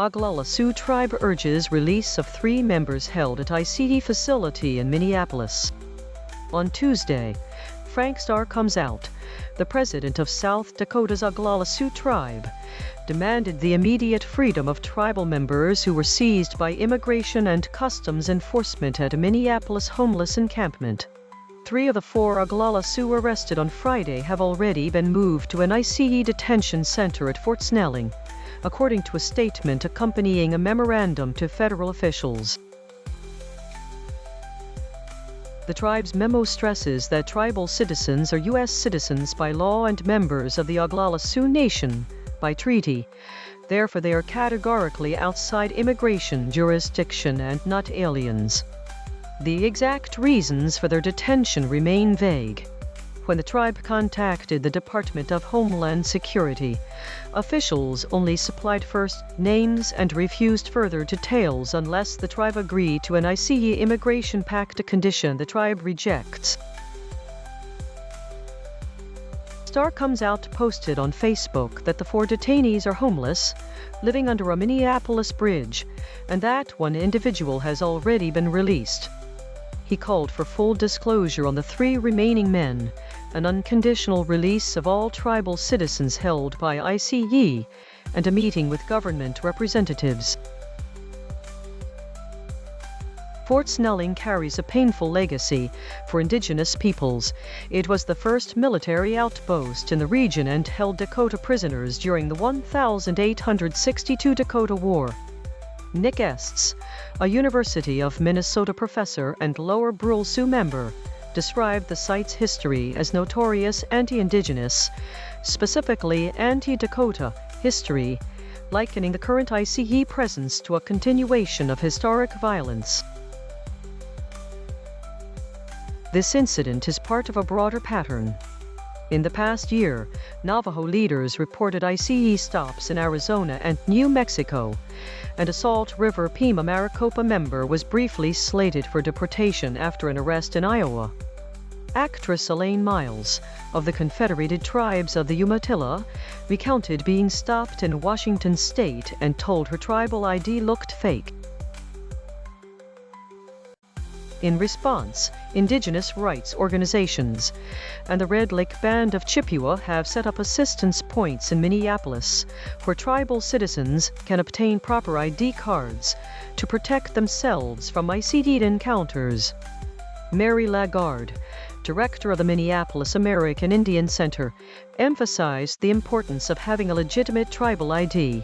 Oglala Sioux Tribe urges release of 3 members held at ICD facility in Minneapolis. On Tuesday, Frank Starr comes out, the president of South Dakota's Oglala Sioux Tribe, demanded the immediate freedom of tribal members who were seized by Immigration and Customs Enforcement at a Minneapolis homeless encampment. 3 of the 4 Oglala Sioux arrested on Friday have already been moved to an ICE detention center at Fort Snelling, according to a statement accompanying a memorandum to federal officials. The tribe's memo stresses that tribal citizens are U.S. citizens by law and members of the Oglala Sioux Nation by treaty. Therefore, they are categorically outside immigration jurisdiction and not aliens. The exact reasons for their detention remain vague. When the tribe contacted the Department of Homeland Security, officials only supplied first names and refused further details unless the tribe agreed to an ICE immigration pact, a condition the tribe rejects. Starr comes out posted on Facebook that the 4 detainees are homeless, living under a Minneapolis bridge, and that 1 individual has already been released. He called for full disclosure on the 3 remaining men, an unconditional release of all tribal citizens held by ICE, and a meeting with government representatives. Fort Snelling carries a painful legacy for Indigenous peoples. It was the first military outpost in the region and held Dakota prisoners during the 1862 Dakota War. Nick Estes, a University of Minnesota professor and Lower Brule Sioux member, described the site's history as notorious anti-Indigenous, specifically anti-Dakota history, likening the current ICE presence to a continuation of historic violence. This incident is part of a broader pattern. In the past year, Navajo leaders reported ICE stops in Arizona and New Mexico, and a Salt River Pima Maricopa member was briefly slated for deportation after an arrest in Iowa. Actress Elaine Miles, of the Confederated Tribes of the Umatilla, recounted being stopped in Washington state and told her tribal ID looked fake. In response, Indigenous rights organizations and the Red Lake Band of Chippewa have set up assistance points in Minneapolis, where tribal citizens can obtain proper ID cards to protect themselves from ICE encounters. Mary Lagarde, director of the Minneapolis American Indian Center, emphasized the importance of having a legitimate tribal ID